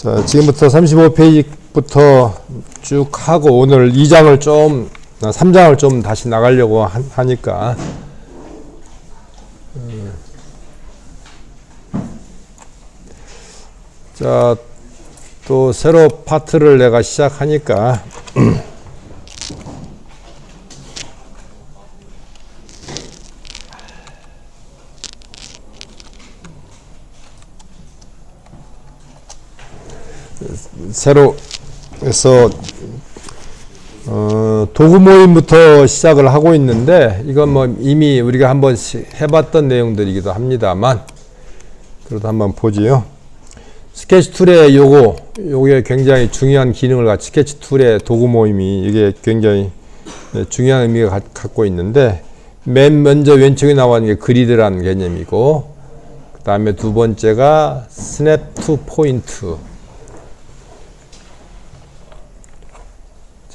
자, 지금부터 35페이지부터 쭉 하고 오늘 2장을 좀 3장을 좀 다시 나가려고 하니까 자, 또 새로 파트를 내가 시작하니까 새로 해서 도구 모임부터 시작을 하고 있는데 이건 뭐 이미 우리가 한번 해봤던 내용들이기도 합니다만 그래도 한번 보지요. 스케치 툴의 요게 굉장히 중요한 기능을 갖춘 스케치 툴의 도구 모임이 이게 굉장히 중요한 의미가 갖고 있는데 맨 먼저 왼쪽에 나오는 게 그리드라는 개념이고 그 다음에 두 번째가 스냅 투 포인트.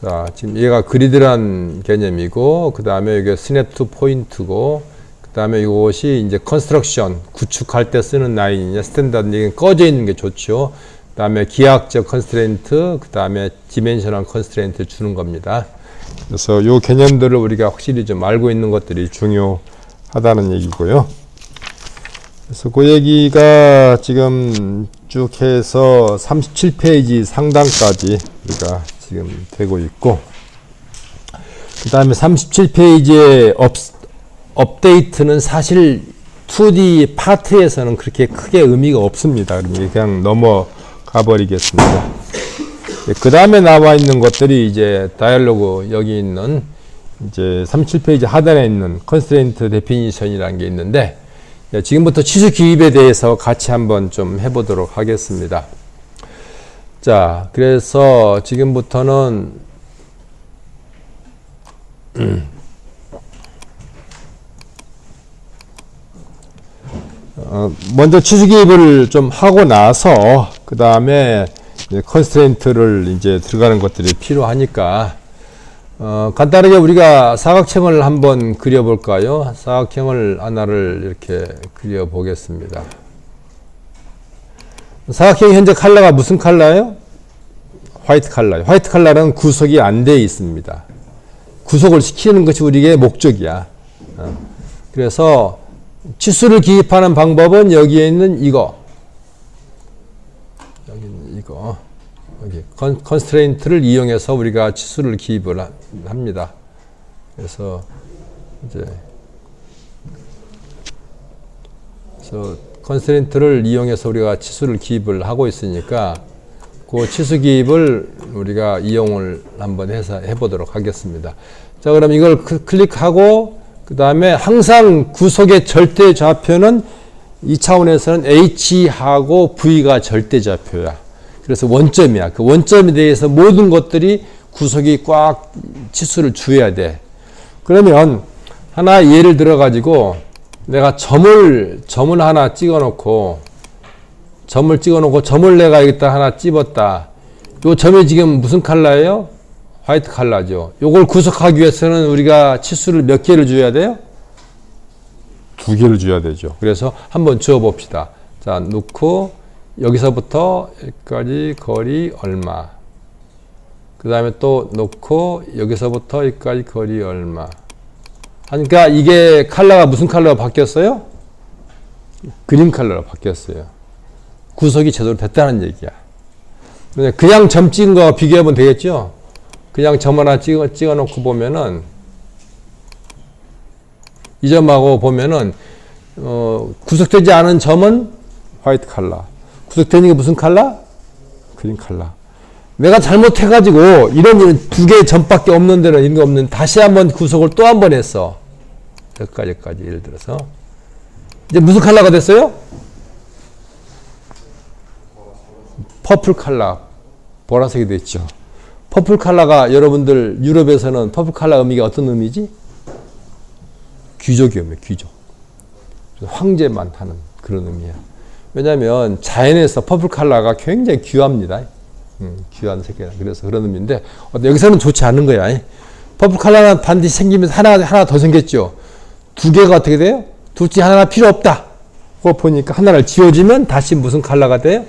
자, 지금 얘가 그리드란 개념이고, 그 다음에 이게 스냅 투 포인트고, 그 다음에 이것이 이제 컨스트럭션, 구축할 때 쓰는 라인이냐, 스탠다드, 이게 꺼져 있는 게 좋죠. 그 다음에 기하학적 컨스트레인트, 그 다음에 디멘셔널 컨스트레인트를 주는 겁니다. 그래서 요 개념들을 우리가 확실히 좀 알고 있는 것들이 중요하다는 얘기고요. 그래서 그 얘기가 지금 쭉 해서 37페이지 상단까지 우리가 지금 되고 있고, 그 다음에 37페이지의 업데이트는 사실 2D 파트에서는 그렇게 크게 의미가 없습니다. 그냥 넘어가 버리겠습니다. 그 다음에 나와 있는 것들이 이제 다이얼로그 여기 있는 이제 37페이지 하단에 있는 컨스트레인트 데피니션이라는 게 있는데 지금부터 치수 기입에 대해서 같이 한번 좀 해보도록 하겠습니다. 자, 그래서 지금부터는 먼저 치수 기입을 좀 하고 나서 그 다음에 컨스트레인트를 이제 들어가는 것들이 필요하니까 간단하게 우리가 사각형을 한번 그려볼까요? 사각형을 하나를 이렇게 그려보겠습니다. 사각형 현재 컬러가 무슨 컬러예요? 화이트 컬러예요. 화이트 컬러는 구속이 안 돼 있습니다. 구속을 시키는 것이 우리의 목적이야. 그래서 치수를 기입하는 방법은 여기에 있는 이거. 여기 있는 이거. 여기 컨스트레인트를 이용해서 우리가 치수를 기입을 합니다. 그래서 이제 컨스트레인트를 이용해서 우리가 치수를 기입을 하고 있으니까 그 치수 기입을 우리가 이용을 한번 해보도록 하겠습니다. 자, 그럼 이걸 클릭하고 그 다음에 항상 구속의 절대 좌표는 이 차원에서는 H하고 V가 절대 좌표야. 그래서 원점이야. 그 원점에 대해서 모든 것들이 구속이 꽉 치수를 주어야 돼. 그러면 하나 예를 들어 가지고 내가 점을 하나 찍어놓고 점을 내가 여기다 하나 찝었다. 요 점이 지금 무슨 컬러예요? 화이트 컬러죠. 요걸 구속하기 위해서는 우리가 치수를 몇 개를 줘야 돼요? 2개를 줘야 되죠. 그래서 한번 주어 봅시다. 자, 놓고 여기서부터 여기까지 거리 얼마. 그 다음에 또 놓고 여기서부터 여기까지 거리 얼마. 그러니까 이게 컬러가 무슨 컬러로 바뀌었어요? 그린 컬러로 바뀌었어요. 구속이 제대로 됐다는 얘기야. 그냥 점 찍은 거와 비교하면 되겠죠? 그냥 점 하나 찍어 놓고 보면은 이 점하고 보면은 구속되지 않은 점은 화이트 컬러. 구속되는 게 무슨 컬러? 그린 컬러. 내가 잘못해가지고 이런 2개의 점밖에 없는 데는 이런 거 없는 다시 한번 구속을 또 한 번 했어. 여기까지 예를 들어서 이제 무슨 컬러가 됐어요? 퍼플 컬러, 보라색이 됐죠. 퍼플 컬러가 여러분들 유럽에서는 퍼플 컬러 의미가 어떤 의미지? 귀족이 의미, 귀족. 황제만 하는 그런 의미야. 왜냐하면 자연에서 퍼플 컬러가 굉장히 귀합니다. 귀한 색이라 그래서 그런 의미인데 여기서는 좋지 않은 거야. 퍼플 컬러가 반드시 생기면서 하나 더 생겼죠. 2개가 어떻게 돼요? 둘 중에 하나 필요 없다. 그거 보니까 하나를 지워주면 다시 무슨 컬러가 돼요?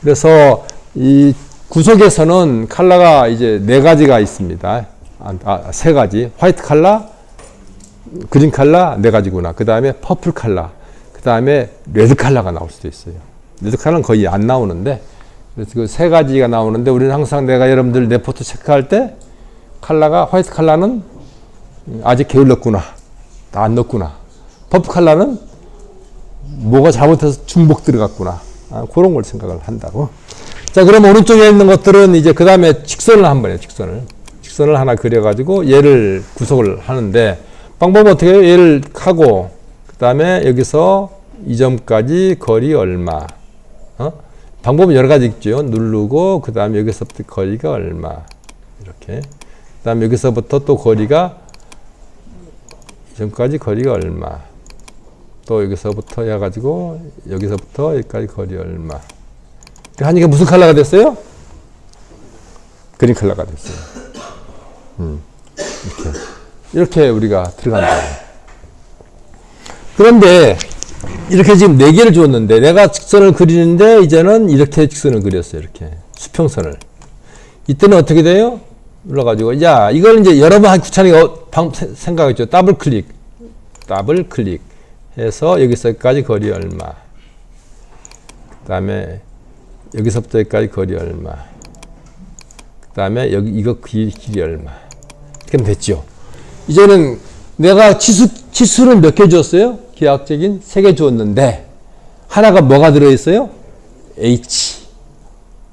그래서 이 구석에서는 컬러가 이제 4가지가 있습니다. 3가지. 화이트 컬러, 그린 컬러 4가지구나. 그 다음에 퍼플 컬러, 그 다음에 레드 컬러가 나올 수도 있어요. 레드 컬러는 거의 안 나오는데, 그래서 그 3가지가 나오는데, 우리는 항상 내가 여러분들 레포트 체크할 때 컬러가, 화이트 컬러는 아직 게을렀구나, 안 넣었구나. 퍼플 컬러는 뭐가 잘못해서 중복 들어갔구나. 그런 걸 생각을 한다고. 자, 그럼 오른쪽에 있는 것들은 이제 그 다음에 직선을 한번 해요. 직선을 하나 그려가지고 얘를 구속을 하는데, 방법은 어떻게 해요? 얘를 하고, 그 다음에 여기서 이 점까지 거리 얼마. 방법은 여러 가지 있죠. 누르고, 그 다음에 여기서부터 거리가 얼마. 이렇게. 그 다음에 여기서부터 또 거리가, 이 점까지 거리가 얼마. 또 여기서부터 해가지고, 여기서부터 여기까지 거리 얼마. 하니까 무슨 컬러가 됐어요? 그린 컬러가 됐어요. 이렇게 우리가 들어간다. 그런데 이렇게 지금 4개를 주었는데 내가 직선을 그리는데 이제는 이렇게 직선을 그렸어요. 이렇게 수평선을. 이때는 어떻게 돼요? 눌러가지고 야 이걸 이제 여러 번 귀찮게 생각했죠. 더블 클릭 해서 여기서까지 거리 얼마. 그 다음에 여기서부터 여기까지 거리 얼마. 그 다음에 여기 이거 길이 얼마. 이렇게 하면 됐죠. 이제는 내가 치수는 몇 개 주었어요? 기하학적인 3개 주었는데 하나가 뭐가 들어있어요? H.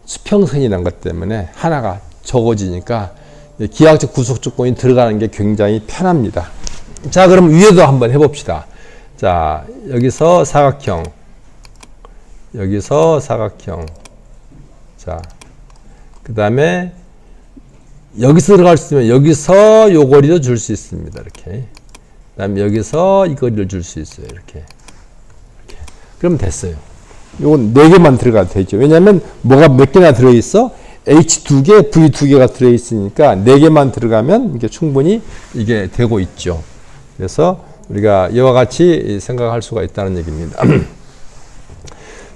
수평선이라는 것 때문에 하나가 적어지니까 기하학적 구속 조건이 들어가는 게 굉장히 편합니다. 자, 그럼 위에도 한번 해봅시다. 자, 여기서 사각형. 자, 그 다음에 여기서 들어갈 수 있으면 여기서 요 거리도 줄 수 있습니다. 이렇게. 그 다음에 여기서 이 거리를 줄 수 있어요. 이렇게. 그러면 됐어요. 요건 4개만 들어가도 되죠. 왜냐면 뭐가 몇 개나 들어있어? H 2개, V 2개가 들어있으니까 4개만 들어가면 이게 충분히 이게 되고 있죠. 그래서 우리가 이와 같이 생각할 수가 있다는 얘기입니다.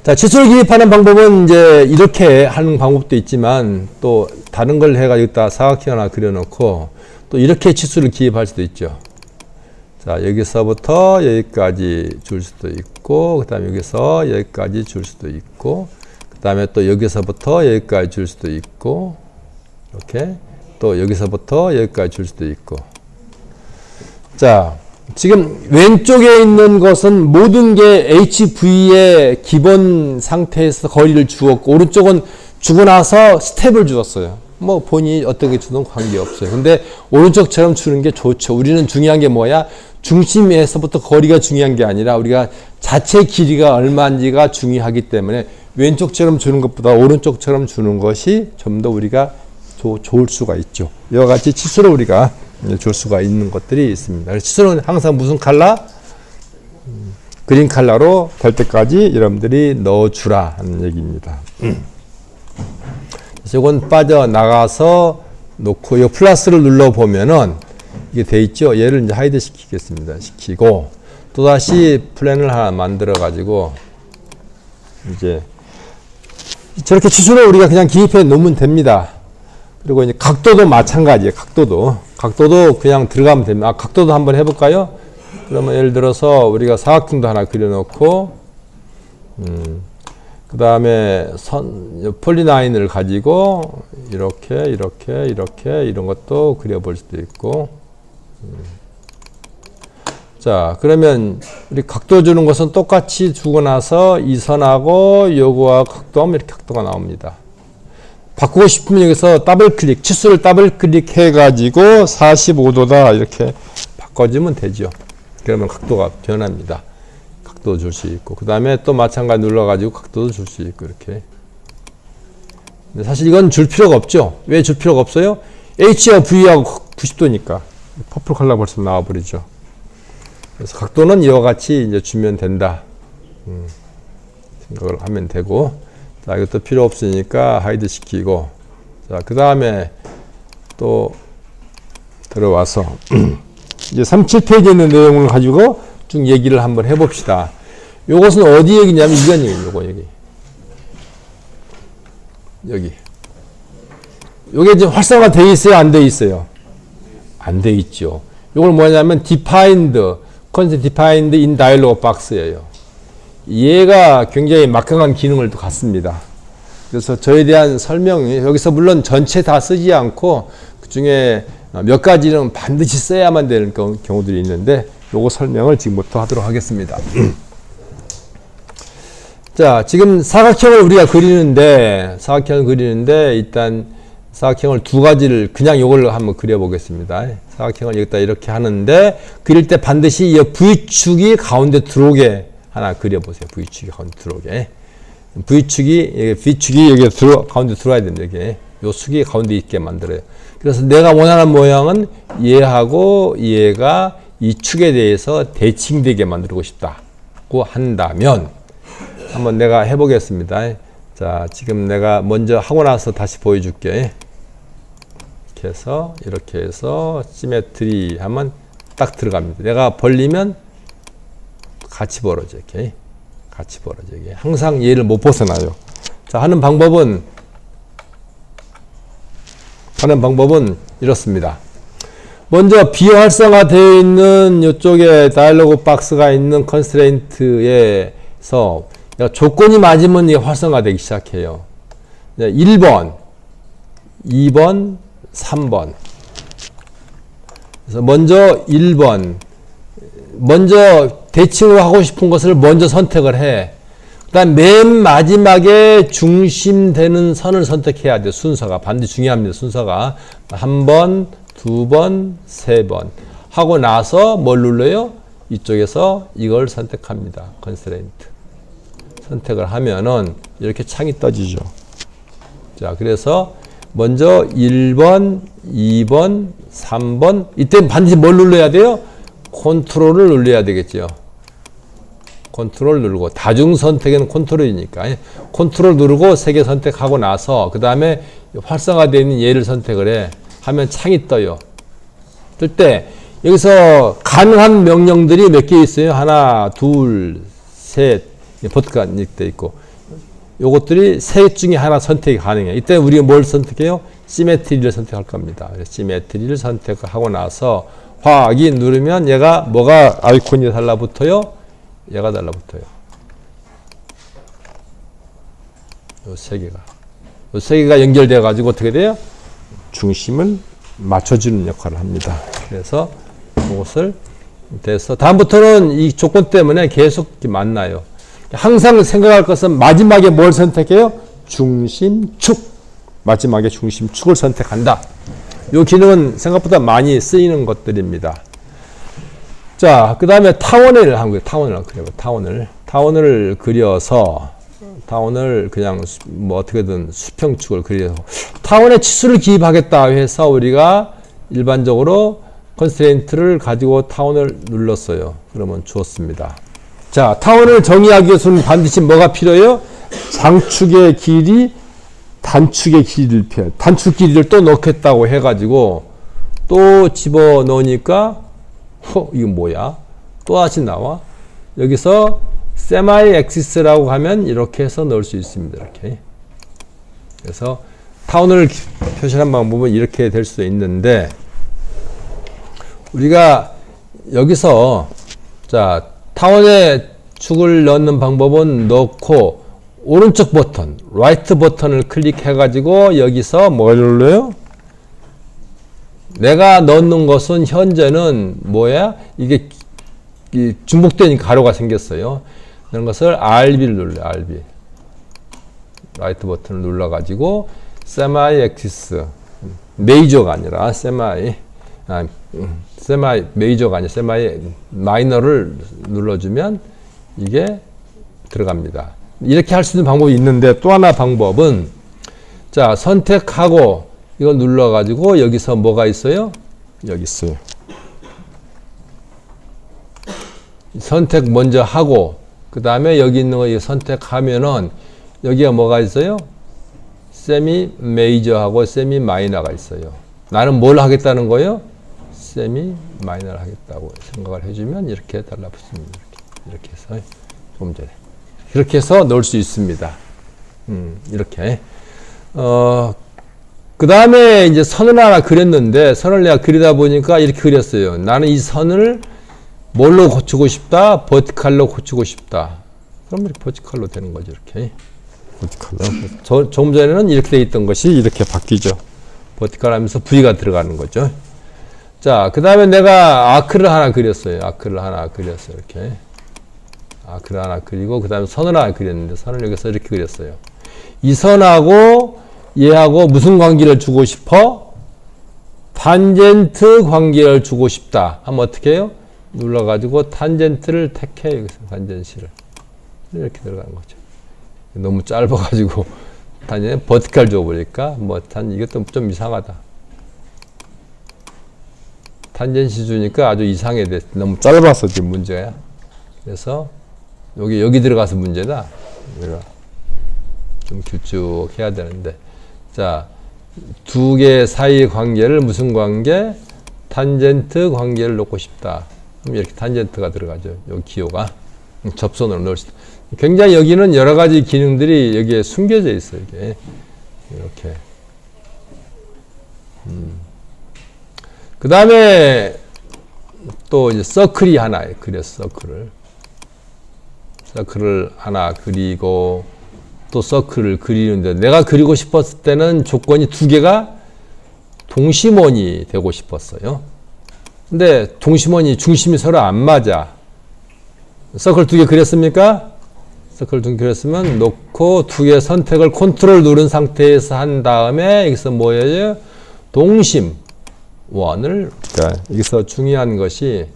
자, 치수를 기입하는 방법은 이제 이렇게 하는 방법도 있지만 또 다른 걸 해가지고 다 사각형 하나 그려놓고 또 이렇게 치수를 기입할 수도 있죠. 자, 여기서부터 여기까지 줄 수도 있고, 그 다음에 여기서 여기까지 줄 수도 있고, 그 다음에 또 여기서부터 여기까지 줄 수도 있고, 이렇게 또 여기서부터 여기까지 줄 수도 있고. 자, 지금 왼쪽에 있는 것은 모든 게 HV의 기본 상태에서 거리를 주었고, 오른쪽은 주고 나서 스텝을 주었어요. 뭐 본인이 어떻게 주든 관계없어요. 근데 오른쪽처럼 주는 게 좋죠. 우리는 중요한 게 뭐야? 중심에서부터 거리가 중요한 게 아니라 우리가 자체 길이가 얼마인지가 중요하기 때문에 왼쪽처럼 주는 것보다 오른쪽처럼 주는 것이 좀 더 우리가 좋을 수가 있죠. 이와 같이 치수를 우리가 줄 수가 있는 것들이 있습니다. 치수는 항상 무슨 컬러? 그린 컬러로 될 때까지 여러분들이 넣어주라 하는 얘기입니다. 이건 빠져나가서 놓고 이 플러스를 눌러보면은 이게 돼 있죠. 얘를 이제 하이드 시키겠습니다. 시키고 또다시 플랜을 하나 만들어 가지고 이제 저렇게 치수를 우리가 그냥 기입해 놓으면 됩니다. 그리고 이제 각도도 마찬가지예요. 각도도 그냥 들어가면 됩니다. 각도도 한번 해볼까요? 그러면 예를 들어서 우리가 사각형도 하나 그려놓고 그 다음에 폴리라인을 가지고 이렇게 이런 것도 그려볼 수도 있고. 자, 그러면 우리 각도 주는 것은 똑같이 주고 나서 이 선하고 요거와 각도하면 이렇게 각도가 나옵니다. 바꾸고 싶으면 여기서 더블 클릭, 치수를 더블 클릭해 가지고 45도다 이렇게 바꿔주면 되죠. 그러면 각도가 변합니다. 각도 줄 수 있고, 그 다음에 또 마찬가지 눌러가지고 각도도 줄 수 있고, 이렇게. 근데 사실 이건 줄 필요가 없죠. 왜 줄 필요가 없어요? H와 V하고 90도니까. 퍼플 컬러 벌써 나와버리죠. 그래서 각도는 이와 같이 이제 주면 된다. 생각을 하면 되고. 자, 이것도 필요 없으니까 하이드 시키고. 자, 그 다음에 또 들어와서. 이제 37페이지에 있는 내용을 가지고 쭉 얘기를 한번 해봅시다. 요것은 어디 얘기냐면 이건 얘기예요. 요거 얘기. 여기. 요게 지금 활성화되어 있어요? 안 되어 있어요? 안 되어 있죠. 요걸 뭐냐면 defined, concept defined in dialog box예요. 얘가 굉장히 막강한 기능을 또 갖습니다. 그래서 저에 대한 설명이 여기서 물론 전체 다 쓰지 않고 그 중에 몇 가지는 반드시 써야만 되는 경우들이 있는데 요거 설명을 지금부터 하도록 하겠습니다. 자, 지금 사각형을 우리가 그리는데 일단 사각형을 두 가지를 그냥 요걸 한번 그려보겠습니다. 사각형을 여기다 이렇게 하는데 그릴 때 반드시 이 V축이 가운데 들어오게 하나 그려보세요. V축이 가운데 들어오게. V축이 여기 가운데 들어와야 됩니다. 이게 요 축이 가운데 있게 만들어요. 그래서 내가 원하는 모양은 얘하고 얘가 이 축에 대해서 대칭되게 만들고 싶다고 한다면 한번 내가 해보겠습니다. 자, 지금 내가 먼저 하고 나서 다시 보여줄게. 이렇게 해서 시메트리 하면 딱 들어갑니다. 내가 벌리면 같이 벌어져. 이렇게. 같이 벌어져. 이게 항상 얘를 못 벗어나요. 자, 하는 방법은 이렇습니다. 먼저 비활성화되어 있는 이쪽에 다이얼로그 박스가 있는 컨스트레인트에서 조건이 맞으면 이게 활성화되기 시작해요. 1번, 2번, 3번. 그래서 먼저 1번. 먼저 대칭으로 하고 싶은 것을 먼저 선택을 해. 그 다음 맨 마지막에 중심되는 선을 선택해야 돼. 순서가. 반드시 중요합니다. 순서가. 1번, 2번, 3번. 하고 나서 뭘 눌러요? 이쪽에서 이걸 선택합니다. 컨스트레인트. 선택을 하면은 이렇게 창이 떠지죠. 자, 그래서 먼저 1번, 2번, 3번. 이때 반드시 뭘 눌러야 돼요? 컨트롤을 눌러야 되겠죠. 컨트롤 누르고 다중 선택에는 컨트롤이니까 컨트롤 누르고 3개 선택하고 나서 그 다음에 활성화되어 있는 얘를 선택을 해. 하면 창이 떠요. 뜰 때 여기서 가능한 명령들이 몇 개 있어요? 하나, 둘, 셋. 버튼가 이렇게 있고 요것들이 셋 중에 하나 선택이 가능해요. 이때 우리가 뭘 선택해요? 시메트리를 선택할 겁니다. 시메트리를 선택하고 나서 확인 누르면 얘가 뭐가 아이콘이 달라붙어요? 얘가 달라붙어요. 요 세 개가. 요 세 개가 연결되어 가지고 어떻게 돼요? 중심을 맞춰주는 역할을 합니다. 그래서 그것을 돼서 다음부터는 이 조건 때문에 계속 만나요. 항상 생각할 것은 마지막에 뭘 선택해요? 중심축. 마지막에 중심축을 선택한다. 이 기능은 생각보다 많이 쓰이는 것들입니다. 자, 그 다음에 타원을 한 거예요. 타원을 그려서 타원을 그냥 뭐 어떻게든 수평축을 그려서 타원에 치수를 기입하겠다 해서 우리가 일반적으로 컨스트레인트를 가지고 타원을 눌렀어요. 그러면 주었습니다. 자, 타원을 정의하기 위해서는 반드시 뭐가 필요해요? 장축의 길이 단축의 길이를 피해요. 단축 길이를 또 넣겠다고 해가지고 또 집어 넣으니까 이건 뭐야? 또 다시 나와. 여기서 세마이 엑시스라고 하면 이렇게 해서 넣을 수 있습니다. 이렇게. 그래서 타원을 표시한 방법은 이렇게 될 수도 있는데 우리가 여기서 자 타원에 축을 넣는 방법은 넣고 오른쪽 버튼, 라이트 버튼을 클릭해 가지고 여기서 뭘 눌러요? 내가 넣는 것은 현재는 뭐야? 이게 중복된 가로가 생겼어요. 그런 것을 RB를 눌러요. RB. 라이트 버튼을 눌러 가지고 세마이 엑시스 메이저가 아니라 세마이 메이저가 아니라 세마이 마이너를 눌러주면 이게 들어갑니다. 이렇게 할 수 있는 방법이 있는데 또 하나 방법은 자 선택하고 이거 눌러가지고 여기서 뭐가 있어요? 여기 있어요. 선택 먼저 하고 그 다음에 여기 있는 거 선택하면은 여기가 뭐가 있어요? 세미 메이저하고 세미 마이너가 있어요. 나는 뭘 하겠다는 거예요? 세미 마이너를 하겠다고 생각을 해주면 이렇게 달라붙습니다. 이렇게 해서 조금 전에 그렇게 해서 넣을 수 있습니다. 이렇게. 그 다음에 이제 선을 하나 그렸는데, 선을 내가 그리다 보니까 이렇게 그렸어요. 나는 이 선을 뭘로 고치고 싶다? 버티칼로 고치고 싶다. 그럼 이렇게 버티칼로 되는 거죠, 이렇게. 버티칼로. 조금 전에는 이렇게 돼 있던 것이 이렇게 바뀌죠. 버티칼 하면서 V가 들어가는 거죠. 자, 그 다음에 내가 아크를 하나 그렸어요. 아크를 하나 그렸어요. 이렇게. 아크를 하나 그리고, 그 다음에 선을 하나 그렸는데, 선을 여기서 이렇게 그렸어요. 이 선하고 얘하고 무슨 관계를 주고 싶어? 탄젠트 관계를 주고 싶다. 하면 어떻게 해요? 눌러가지고 탄젠트를 택해. 여기서 탄젠시를. 이렇게 들어가는 거죠. 너무 짧아가지고, 탄젠트 버티칼 줘버리니까, 이것도 좀 이상하다. 탄젠시 주니까 아주 이상해. 너무 짧아서 지금 문제야. 그래서, 여기 들어가서 문제다. 좀 길쭉해야 되는데. 자, 두 개 사이의 관계를 무슨 관계? 탄젠트 관계를 놓고 싶다. 그럼 이렇게 탄젠트가 들어가죠. 여기 기호가. 접선으로 넣을 수 있다. 굉장히 여기는 여러 가지 기능들이 여기에 숨겨져 있어요. 이게. 이렇게. 그 다음에 또 이제 서클이 하나 그렸어. 서클을 하나 그리고 또 서클을 그리는데 내가 그리고 싶었을 때는 조건이 두 개가 동심원이 되고 싶었어요. 근데 동심원이 중심이 서로 안 맞아. 서클 두 개 그렸습니까? 서클 두 개 그렸으면 놓고 두 개 선택을 컨트롤 누른 상태에서 한 다음에 여기서 뭐예요? 동심원을, 그러니까 여기서 중요한 것이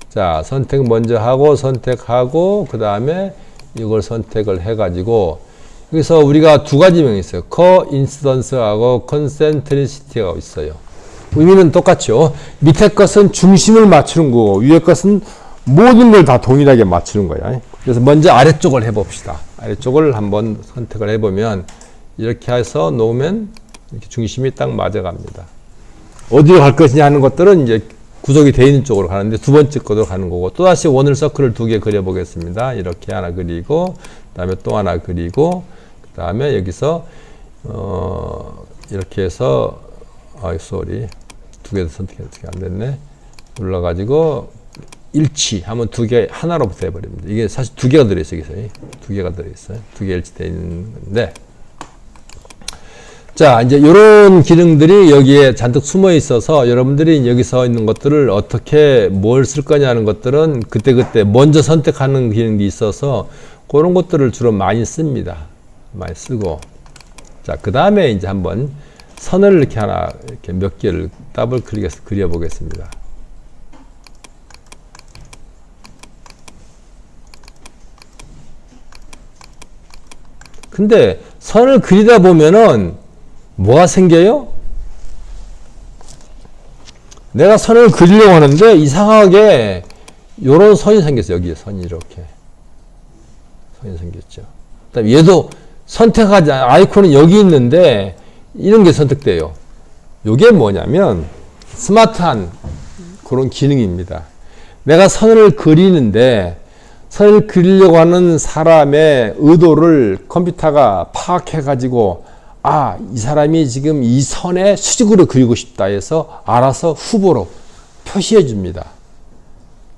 자, 선택 먼저 하고 선택하고 그 다음에 이걸 선택을 해가지고 여기서 우리가 두 가지 명이 있어요. coincidence하고 concentricity가 있어요. 의미는 똑같죠. 밑에 것은 중심을 맞추는 거고 위에 것은 모든 걸 다 동일하게 맞추는 거야. 그래서 먼저 아래쪽을 해봅시다. 아래쪽을 한번 선택을 해보면 이렇게 해서 놓으면 이렇게 중심이 딱 맞아갑니다. 어디로 갈 것이냐 하는 것들은 이제 구속이 되어 있는 쪽으로 가는데 두 번째 것으로 가는 거고 또다시 원을 서클을 두 개 그려보겠습니다. 이렇게 하나 그리고 그 다음에 또 하나 그리고 그 다음에 여기서 이렇게 해서 두 개 선택이 어떻게 안 됐네. 눌러가지고 일치하면 두 개 하나로부터 해버립니다. 이게 사실 두 개가 들어있어요. 여기서 두 개가 들어있어요. 두 개 일치되어 있는 건데 자, 이제 이런 기능들이 여기에 잔뜩 숨어 있어서 여러분들이 여기서 있는 것들을 어떻게 뭘 쓸 거냐 하는 것들은 그때그때 먼저 선택하는 기능이 있어서 그런 것들을 주로 많이 씁니다. 많이 쓰고. 자, 그 다음에 이제 한번 선을 이렇게 하나, 이렇게 몇 개를 더블 클릭해서 그려보겠습니다. 근데 선을 그리다 보면은 뭐가 생겨요? 내가 선을 그리려고 하는데 이상하게 요런 선이 생겼어요. 여기에 선이 이렇게 선이 생겼죠. 그다음에 얘도 선택하지 아이콘은 여기 있는데 이런 게 선택돼요. 요게 뭐냐면 스마트한 그런 기능입니다. 내가 선을 그리는데 선을 그리려고 하는 사람의 의도를 컴퓨터가 파악해 가지고 이 사람이 지금 이 선에 수직으로 그리고 싶다 해서 알아서 후보로 표시해 줍니다.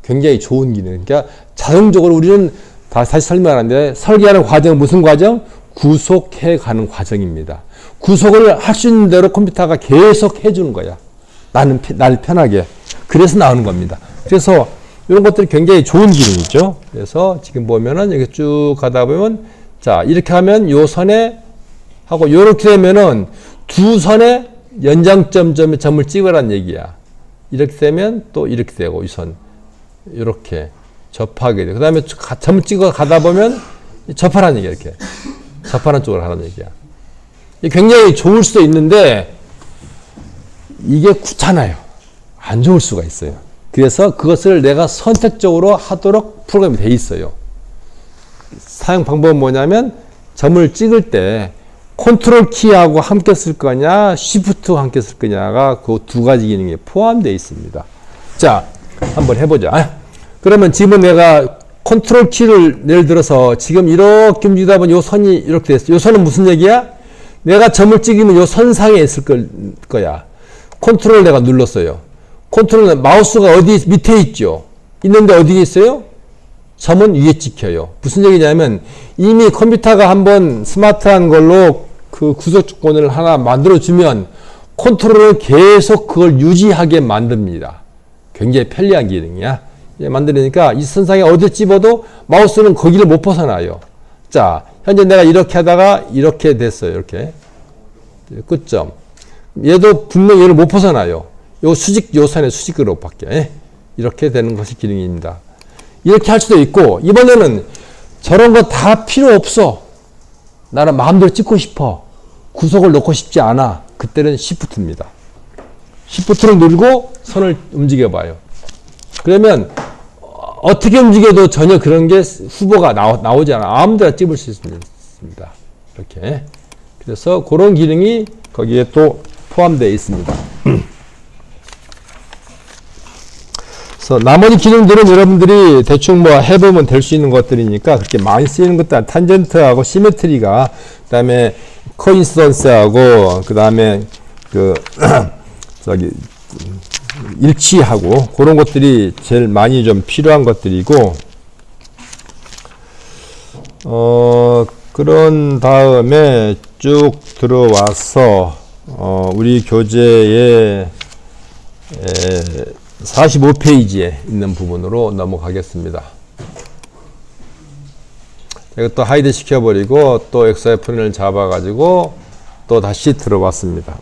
굉장히 좋은 기능. 그러니까 자동적으로 우리는 다시 설명하는데 설계하는 과정은 무슨 과정? 구속해 가는 과정입니다. 구속을 할 수 있는 대로 컴퓨터가 계속 해주는 거야. 나를 편하게. 그래서 나오는 겁니다. 그래서 이런 것들이 굉장히 좋은 기능이죠. 그래서 지금 보면은 여기 쭉 가다 보면 자, 이렇게 하면 요 선에 하고 이렇게 되면은 두 선에 연장점점에 점을 찍으라는 얘기야. 이렇게 되면 또 이렇게 되고 이 선 이렇게 접하게 돼. 그 다음에 점을 찍어 가다 보면 접하라는 얘기야. 이렇게 접하는 쪽으로 하라는 얘기야. 굉장히 좋을 수도 있는데 이게 귀찮아요. 안 좋을 수가 있어요. 그래서 그것을 내가 선택적으로 하도록 프로그램이 돼 있어요. 사용 방법은 뭐냐면 점을 찍을 때 컨트롤 키하고 함께 쓸 거냐, 쉬프트와 함께 쓸 거냐가 그 두 가지 기능이 포함되어 있습니다. 자, 한번 해보자. 그러면 지금 내가 컨트롤 키를 예를 들어서 지금 이렇게 움직이다 보니 이 선이 이렇게 됐어. 이 선은 무슨 얘기야? 내가 점을 찍으면 요 선상에 있을 거야. 컨트롤 내가 눌렀어요. 컨트롤 마우스가 어디 밑에 있죠. 있는데 어디에 있어요? 점은 위에 찍혀요. 무슨 얘기냐면 이미 컴퓨터가 한번 스마트한 걸로 그 구속 조건을 하나 만들어주면 컨트롤을 계속 그걸 유지하게 만듭니다. 굉장히 편리한 기능이야. 만들으니까 이 선상에 어디 집어도 마우스는 거기를 못 벗어나요. 자, 현재 내가 이렇게 하다가 이렇게 됐어요. 이렇게. 끝점. 얘도 분명히 얘를 못 벗어나요. 요 수직, 요 선의 수직으로 밖에. 이렇게 되는 것이 기능입니다. 이렇게 할 수도 있고, 이번에는 저런 거 다 필요 없어. 나는 마음대로 찍고 싶어. 구속을 놓고 싶지 않아. 그때는 Shift입니다. Shift를 누르고 선을 움직여 봐요. 그러면 어떻게 움직여도 전혀 그런 게 후보가 나오지 않아. 아무데나 찍을 수 있습니다. 이렇게. 그래서 그런 기능이 거기에 또 포함되어 있습니다. 그래서 나머지 기능들은 여러분들이 대충 뭐 해보면 될 수 있는 것들이니까 그렇게 많이 쓰이는 것도 아니고, 탄젠트하고 시메트리가, 그 다음에 코인시던스하고, 그 다음에 일치하고, 그런 것들이 제일 많이 좀 필요한 것들이고, 그런 다음에 쭉 들어와서, 우리 교재에 45페이지에 있는 부분으로 넘어가겠습니다. 이것도 하이드 시켜버리고 또 XFN을 잡아가지고 또 다시 들어왔습니다.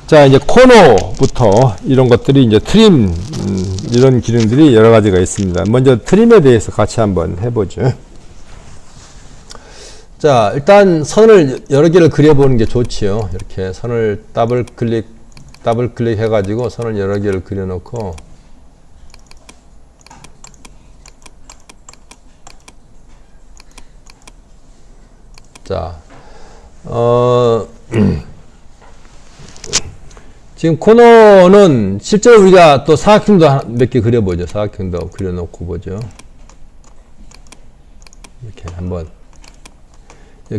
자, 이제 코너부터 이런 것들이 이제 트림, 이런 기능들이 여러 가지가 있습니다. 먼저 트림에 대해서 같이 한번 해보죠. 자, 일단 선을 여러 개를 그려보는 게 좋지요. 이렇게 선을 더블 클릭 해가지고 선을 여러 개를 그려놓고, 자, 지금 코너는 실제로 우리가 또 사각형도 몇 개 그려보죠. 사각형도 그려놓고 보죠. 이렇게 한번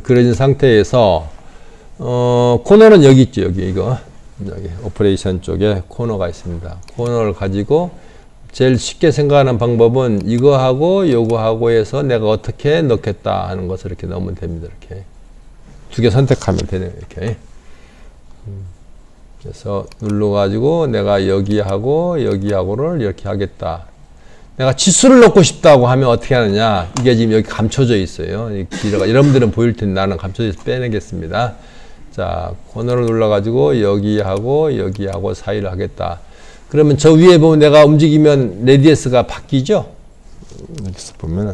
그려진 상태에서 코너는 여기 있죠. 여기 오퍼레이션 쪽에 코너가 있습니다. 코너를 가지고 제일 쉽게 생각하는 방법은 이거하고 요거하고 해서 내가 어떻게 넣겠다 하는 것을 이렇게 넣으면 됩니다. 이렇게 두 개 선택하면 되네요. 이렇게. 그래서 눌러가지고 내가 여기하고를 이렇게 하겠다. 내가 치수를 넣고 싶다고 하면 어떻게 하느냐. 이게 지금 여기 감춰져 있어요. 이 길이가 여러분들은 보일 텐데 나는 감춰져 있어서 빼내겠습니다. 자, 코너를 눌러가지고 여기하고 사이를 하겠다. 그러면 저 위에 보면 내가 움직이면 레디어스가 바뀌죠? 여기서 보면은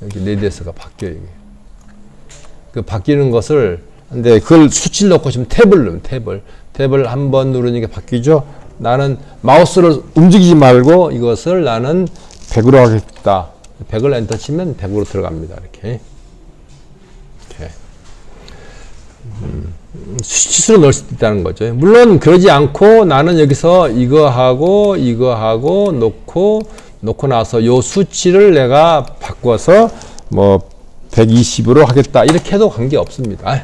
여기 레디어스가 바뀌어요. 이게. 그 바뀌는 것을, 근데 그걸 수치를 넣고 싶으면 탭을 누르면 탭을 한번 누르니까 바뀌죠? 나는 마우스를 움직이지 말고 이것을 나는 100으로 하겠다. 100을 엔터 치면 100으로 들어갑니다. 이렇게. 수치수로 넣을 수 있다는 거죠. 물론 그러지 않고 나는 여기서 이거하고 놓고 나서 요 수치를 내가 바꿔서 뭐 120으로 하겠다. 이렇게 해도 관계 없습니다.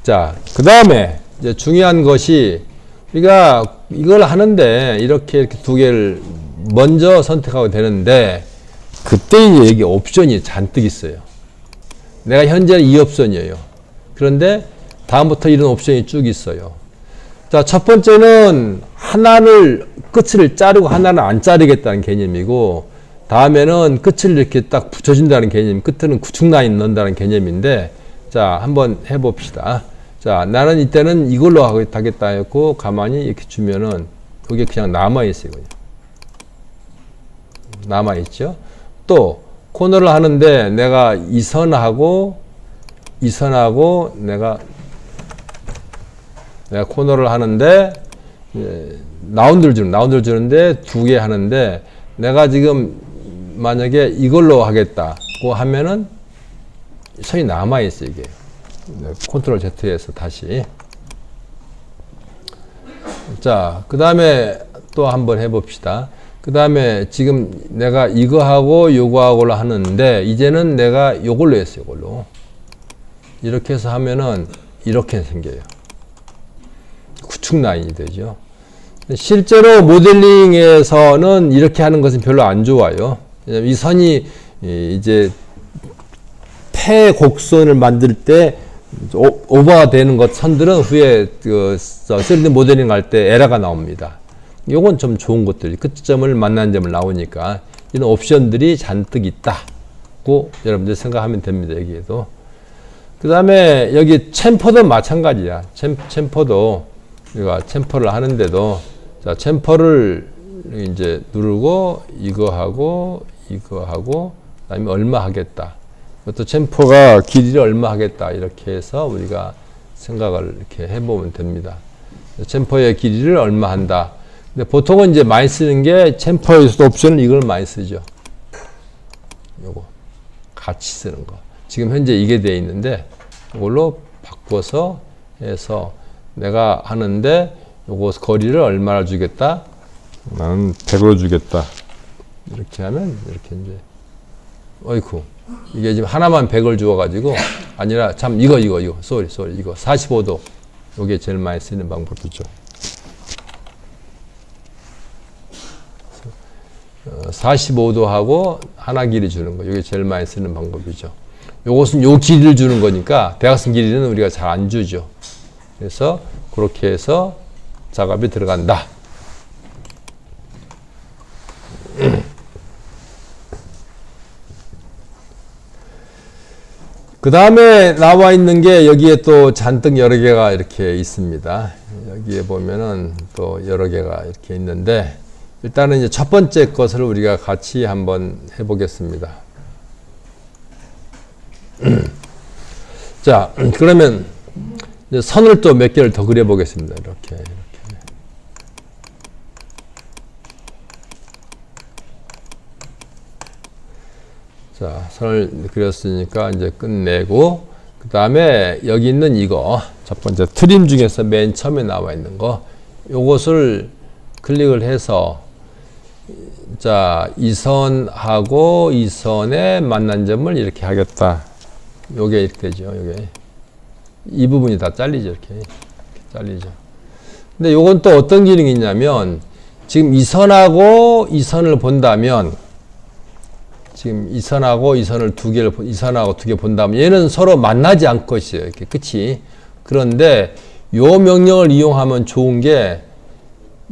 자, 그 다음에 이제 중요한 것이 우리가 이걸 하는데 이렇게 두 개를 먼저 선택하고 되는데 그때 이제 여기 옵션이 잔뜩 있어요. 내가 현재 이 옵션이에요. 그런데 다음부터 이런 옵션이 쭉 있어요. 자, 첫 번째는 하나를 끝을 자르고 하나는 안 자르겠다는 개념이고, 다음에는 끝을 이렇게 딱 붙여준다는 개념, 끝에는 구축 라인 넣는다는 개념인데, 자, 한번 해봅시다. 자, 나는 이때는 이걸로 하겠다 했고, 가만히 이렇게 주면은 이게 그냥 남아있어요. 그냥. 남아있죠? 또 코너를 하는데 내가 이 선하고 내가 코너를 하는데 라운드를 주는데 두 개 하는데 내가 지금 만약에 이걸로 하겠다고 하면은 선이 남아있어요. 이게 컨트롤 Z에서 다시. 자, 그 다음에 또 한번 해봅시다. 그 다음에 지금 내가 이거하고 요거하고를 하는데 이제는 내가 요걸로 했어요. 요걸로. 이렇게 해서 하면은 이렇게 생겨요. 구축 라인이 되죠. 실제로 모델링에서는 이렇게 하는 것은 별로 안 좋아요. 왜냐면 이 선이 이제 폐곡선을 만들 때 오버되는 것 선들은 후에 그 3D 모델링 할 때 에러가 나옵니다. 요건 좀 좋은 것들, 끝점을 만나는 점을 나오니까 이런 옵션들이 잔뜩 있다고 여러분들 생각하면 됩니다. 여기에도. 그 다음에 여기 챔퍼도 마찬가지야. 챔퍼도 우리가 챔퍼를 하는데도 자, 챔퍼를 이제 누르고 이거 하고 그다음에 얼마 하겠다. 또 챔퍼가 길이를 얼마 하겠다. 이렇게 해서 우리가 생각을 이렇게 해보면 됩니다. 챔퍼의 길이를 얼마 한다. 근데 보통은 이제 많이 쓰는 게 챔퍼에서도 옵션을 이걸 많이 쓰죠. 요거 같이 쓰는 거. 지금 현재 이게 되어 있는데 이걸로 바꿔서 해서 내가 하는데 요거 거리를 얼마나 주겠다? 나는 100으로 주겠다. 이렇게 하면 이렇게 이제 어이쿠 이게 지금 하나만 100을 주어가지고 아니라 참 이거 쏘리 이거 45도 요게 제일 많이 쓰는 방법이죠. 45도 하고 하나 길이 주는 거 이게 제일 많이 쓰는 방법이죠. 요것은 요 길이를 주는 거니까 대각선 길이는 우리가 잘 안 주죠. 그래서 그렇게 해서 작업이 들어간다. 그 다음에 나와 있는 게 여기에 또 잔뜩 여러 개가 이렇게 있습니다. 여기에 보면은 또 여러 개가 이렇게 있는데 일단은 이제 첫 번째 것을 우리가 같이 한번 해보겠습니다. 자, 그러면 이제 선을 또 몇 개를 더 그려보겠습니다. 이렇게. 자, 선을 그렸으니까 이제 끝내고, 그 다음에 여기 있는 이거, 첫 번째 트림 중에서 맨 처음에 나와 있는 거, 요것을 클릭을 해서, 자, 이 선하고 이 선의 만난 점을 이렇게 하겠다. 요게 이렇게 되죠, 요게. 이 부분이 다 잘리죠, 이렇게 잘리죠. 근데 요건 또 어떤 기능이 있냐면, 지금 이 선하고 이 선을 본다면, 지금 이 선하고 이 선을 이 선하고 두 개 본다면 얘는 서로 만나지 않고 있어요. 이렇게 끝이. 그런데 요 명령을 이용하면 좋은 게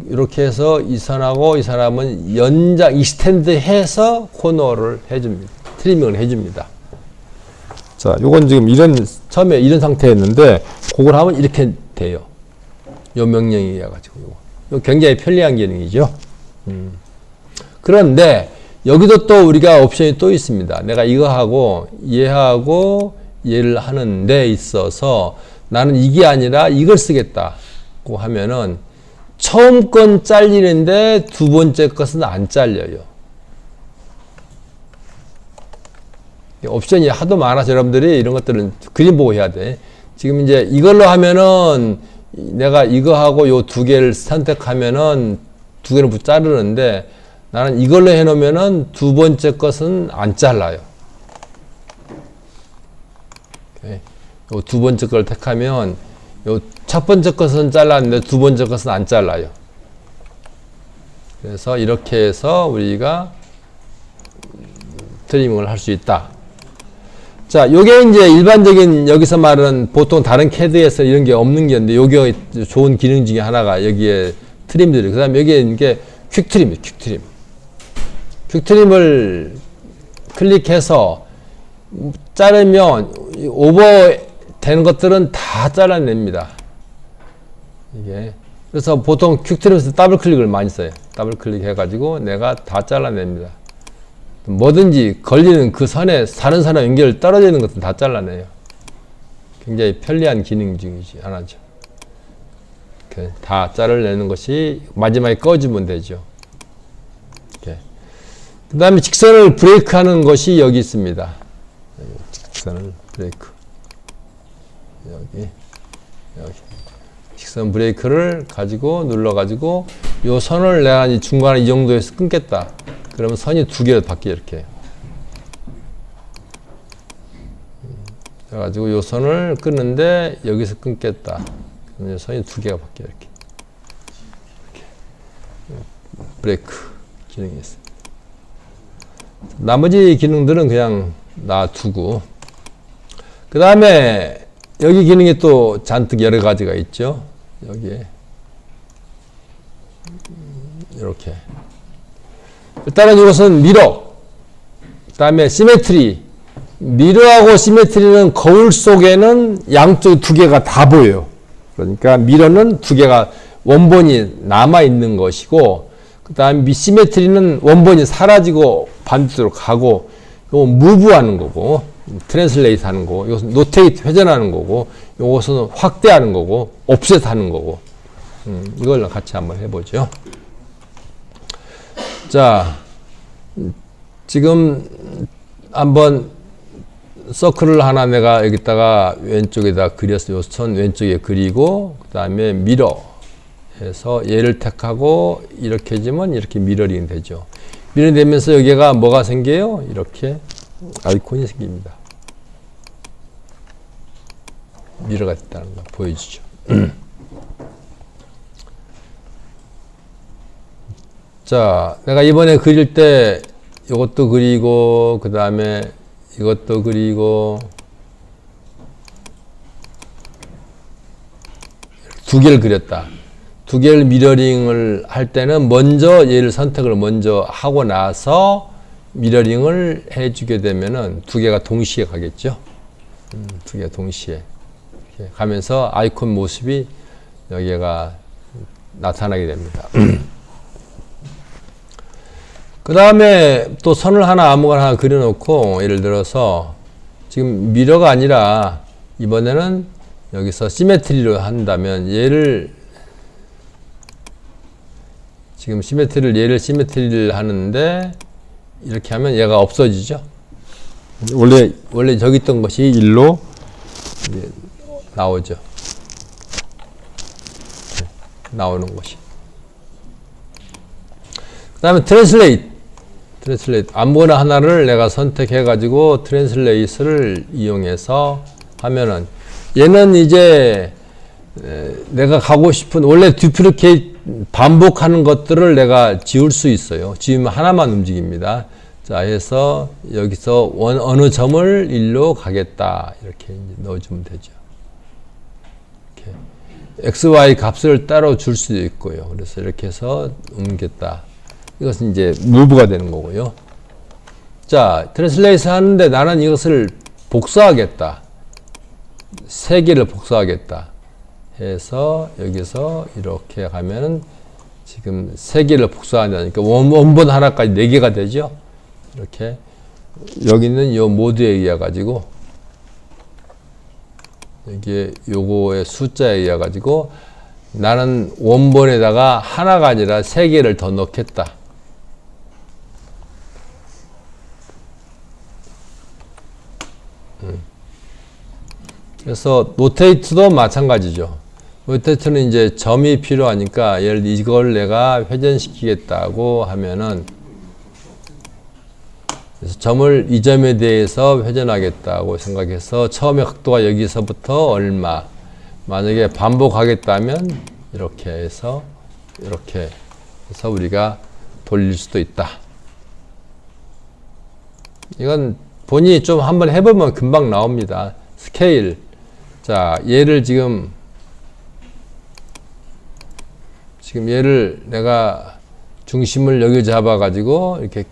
이렇게 해서 이 선하고 이 선하면 연장 익스텐드 해서 코너를 해줍니다. 트리밍을 해줍니다. 자, 요건 지금 처음에 이런 상태였는데 그걸 하면 이렇게 돼요. 요 명령이 가지고 요 굉장히 편리한 기능이죠. 그런데 여기도 또 우리가 옵션이 또 있습니다. 내가 이거 하고 얘하고 얘를 하는 데 있어서 나는 이게 아니라 이걸 쓰겠다고 하면은 처음 건 잘리는데 두 번째 것은 안 잘려요. 옵션이 하도 많아서 여러분들이 이런 것들은 그림 보고 해야 돼. 지금 이제 이걸로 하면은 내가 이거 하고 요 두 개를 선택하면은 두 개를 자르는데 나는 이걸로 해놓으면은 두 번째 것은 안 잘라요. 요 두 번째 걸 택하면 요 첫 번째 것은 잘랐는데 두 번째 것은 안 잘라요. 그래서 이렇게 해서 우리가 트리밍을 할 수 있다. 자, 요게 이제 일반적인 여기서 말하는 보통 다른 CAD에서 이런 게 없는 게 있는데 요게 좋은 기능 중에 하나가 여기에 트림들이. 그 다음에 여기에 이게 퀵트림이에요. 퀵트림을 클릭해서 자르면 오버되는 것들은 다 잘라냅니다. 이게. 그래서 보통 퀵트림에서 더블 클릭을 많이 써요. 더블 클릭 해가지고 내가 다 잘라냅니다. 뭐든지 걸리는 그 선에 다른 선에 연결 떨어져 있는 것도 다 잘라내요. 굉장히 편리한 기능 중이지 하나죠. 다 잘라내는 것이 마지막에 꺼주면 되죠. 그 다음에 직선을 브레이크 하는 것이 여기 있습니다. 직선을 브레이크. 여기. 직선 브레이크를 가지고 눌러가지고 요 선을 내가 중간에 이 정도에서 끊겠다. 그러면 선이 두 개로 바뀌어 이렇게. 그래가지고 요 선을 끊는데 여기서 끊겠다. 그러면 선이 두 개가 바뀌어요. 이렇게. 브레이크 기능이 있어요. 나머지 기능들은 그냥 놔두고, 그 다음에 여기 기능이 또 잔뜩 여러 가지가 있죠. 여기에 이렇게. 일단은 이것은 미러, 그 다음에 시메트리. 미러하고 시메트리는 거울 속에는 양쪽 두 개가 다 보여요. 그러니까 미러는 두 개가 원본이 남아 있는 것이고, 그 다음에 시메트리는 원본이 사라지고 반대로 가고, 이거 무브하는 거고, 트랜슬레이트 하는 거고, 이것은 노테이트 회전하는 거고, 이것은 확대하는 거고, 옵셋 하는 거고, 이걸 같이 한번 해보죠. 자, 지금 한번 서클을 하나 내가 여기다가 왼쪽에다 그렸어요. 선 왼쪽에 그리고, 그 다음에 미러 해서 얘를 택하고 이렇게 해주면 이렇게 미러링 되죠. 미러링 되면서 여기가 뭐가 생겨요? 이렇게 아이콘이 생깁니다. 미러가 있다는 거 보여주죠. 자, 내가 이번에 그릴 때 이것도 그리고, 그 다음에 이것도 그리고, 두 개를 그렸다. 두 개를 미러링을 할 때는 먼저 얘를 선택을 먼저 하고 나서 미러링을 해주게 되면은 두 개가 동시에 가겠죠. 두 개가 동시에 이렇게 가면서 아이콘 모습이 여기가 나타나게 됩니다. 그 다음에 또 선을 하나 아무거나 하나 그려놓고, 예를 들어서 지금 미러가 아니라 이번에는 여기서 시메트리로 한다면 얘를 지금 얘를 시메트리를 하는데 이렇게 하면 얘가 없어지죠. 원래 저기 있던 것이 일로 이제 나오죠. 나오는 것이. 그 다음에 트랜슬레이트 아무거나 하나를 내가 선택해 가지고 트랜슬레이트를 이용해서 하면은 얘는 이제 내가 가고 싶은 원래 듀플리케이트 반복하는 것들을 내가 지울 수 있어요. 지우면 하나만 움직입니다. 자, 해서 여기서 어느 점을 일로 가겠다 이렇게 이제 넣어주면 되죠. 이렇게 x, y 값을 따로 줄 수도 있고요. 그래서 이렇게 해서 옮겼다. 이것은 이제 무브가 되는 거고요. 자, 트랜슬레이트 하는데 나는 이것을 복사하겠다. 세 개를 복사하겠다. 해서 여기서 이렇게 가면은 지금 세 개를 복사한다니까 원본 하나까지 네 개가 되죠. 이렇게 여기는 이 모드에 의해 가지고 여기에 요거의 숫자에 의해 가지고 나는 원본에다가 하나가 아니라 세 개를 더 넣겠다. 그래서 노테이트도 마찬가지죠. 노테이트는 이제 점이 필요하니까 이걸 내가 회전시키겠다고 하면은 그래서 점을 이 점에 대해서 회전하겠다고 생각해서 처음에 각도가 여기서부터 얼마, 만약에 반복하겠다면 이렇게 해서 이렇게 해서 우리가 돌릴 수도 있다. 이건 본인이 좀 한번 해보면 금방 나옵니다. 스케일. 자, 얘를 지금 얘를 내가 중심을 여기 잡아가지고 이렇게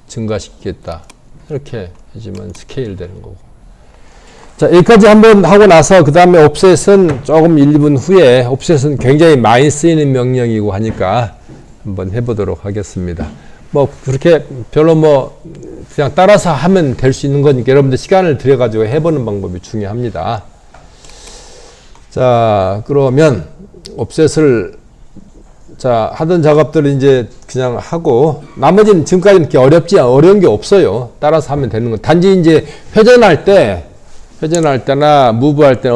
증가시키겠다. 이렇게 해주면 스케일 되는 거고. 자, 여기까지 한번 하고 나서 그 다음에 옵셋은 조금 1분 후에 옵셋은 굉장히 많이 쓰이는 명령이고 하니까 한번 해보도록 하겠습니다. 뭐 그렇게 별로 뭐 그냥 따라서 하면 될 수 있는 거니까 여러분들 시간을 들여가지고 해보는 방법이 중요합니다. 자, 그러면 옵셋을 자 하던 작업들을 이제 그냥 하고 나머지는 지금까지는 이렇게 어려운 게 없어요. 따라서 하면 되는 건 단지 이제 회전할 때나 무브할 때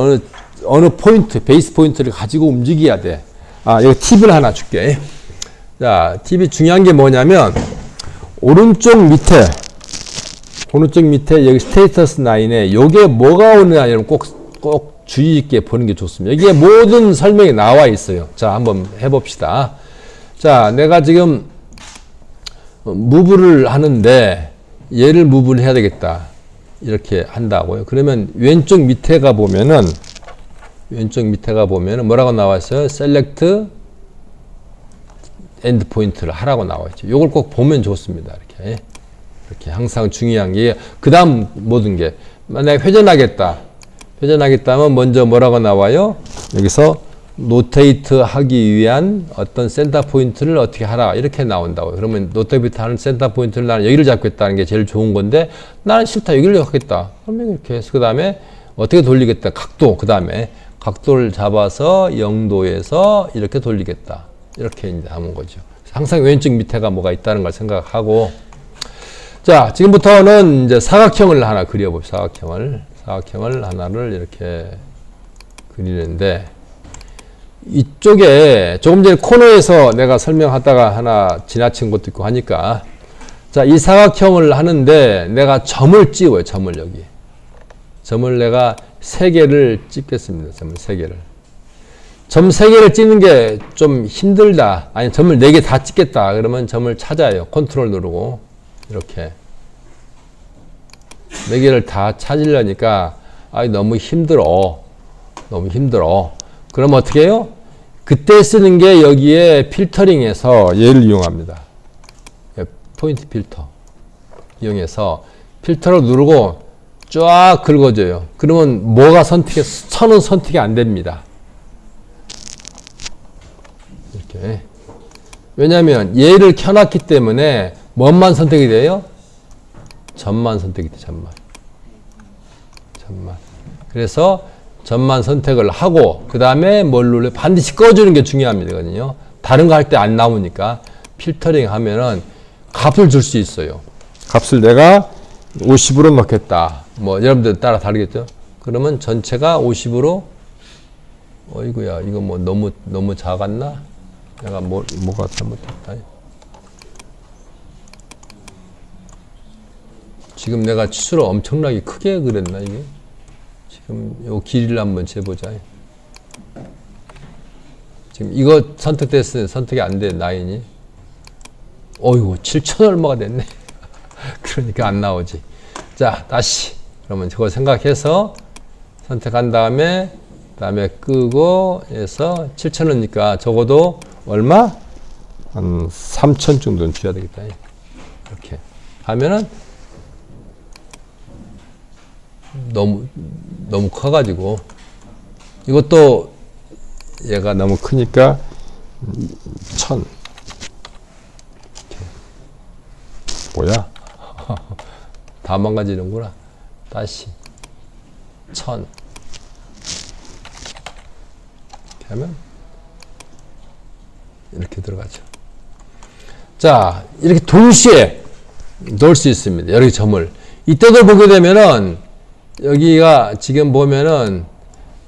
어느 포인트 베이스 포인트를 가지고 움직여야 돼. 아, 여기 팁을 하나 줄게. 자, 팁이 중요한 게 뭐냐면 오른쪽 밑에 오른쪽 밑에 여기 스테이터스 라인에 요게 뭐가 오느냐 여러분 꼭 주의 있게 보는 게 좋습니다. 여기에 모든 설명이 나와 있어요. 자, 한번 해봅시다. 자, 내가 지금 무브를 하는데 얘를 무브를 해야 되겠다. 이렇게 한다고요. 그러면 왼쪽 밑에 가 보면은 뭐라고 나와 있어요? 셀렉트 엔드 포인트를 하라고 나와 있죠. 요걸 꼭 보면 좋습니다. 이렇게 항상 중요한 게 그다음 모든 게 만약에 회전하겠다면 먼저 뭐라고 나와요? 여기서 노테이트 하기 위한 어떤 센터 포인트를 어떻게 하라 이렇게 나온다고요. 그러면 노테이트 하는 센터 포인트를 나는 여기를 잡겠다는 게 제일 좋은 건데 나는 싫다 여기를 잡겠다. 그러면 이렇게 해서 그 다음에 어떻게 돌리겠다. 각도 그 다음에 각도를 잡아서 0도에서 이렇게 돌리겠다. 이렇게 이제 하는 거죠. 항상 왼쪽 밑에가 뭐가 있다는 걸 생각하고 자 지금부터는 이제 사각형을 하나 그려봅시다. 사각형을 하나를 이렇게 그리는데 이쪽에 조금 전에 코너에서 내가 설명하다가 하나 지나친 것도 있고 하니까 자, 이 사각형을 하는데 내가 점을 찍어요. 점을 여기. 점을 내가 3개를 찍겠습니다. 점을 3개를. 점 3개를 찍는 게 좀 힘들다. 아니, 점을 4개 다 찍겠다. 그러면 점을 찾아요. 컨트롤 누르고. 이렇게. 4개를 다 찾으려니까, 너무 힘들어. 그럼 어떻게 해요? 그때 쓰는 게 여기에 필터링해서 얘를 이용합니다. 포인트 필터. 이용해서 필터를 누르고 쫙 긁어줘요. 그러면 뭐가 선은 선택이 안 됩니다. 이렇게. 왜냐면 얘를 켜놨기 때문에 뭔만 선택이 돼요? 점만 선택이 돼, 점만. 그래서 점만 선택을 하고 그 다음에 뭘 눌러 반드시 꺼주는 게 중요합니다. 다른 거 할 때 안 나오니까 필터링 하면은 값을 줄 수 있어요. 값을 내가 50으로 넣겠다. 뭐 여러분들 따라 다르겠죠? 그러면 전체가 50으로 어이구야 이거 뭐 너무 작았나? 내가 뭐가 잘못했다. 지금 내가 치수를 엄청나게 크게 그렸나 이게? 지금 요 길이를 한번 재보자. 지금 이거 선택됐으니 선택이 안 돼 라인이. 어이구 7천 얼마가 됐네. 그러니까 안 나오지. 자 다시 그러면 저거 생각해서 선택한 다음에 끄고 해서 7,000원이니까 적어도 얼마? 한 3,000 정도는 줘야 되겠다. 이렇게 하면은 너무 커가지고 이것도 얘가 너무 크니까 1,000 뭐야? 다 망가지는구나. 다시 1,000 이렇게 하면 이렇게 들어가죠. 자 이렇게 동시에 넣을 수 있습니다. 여러 점을 이때도 보게 되면은 여기가 지금 보면은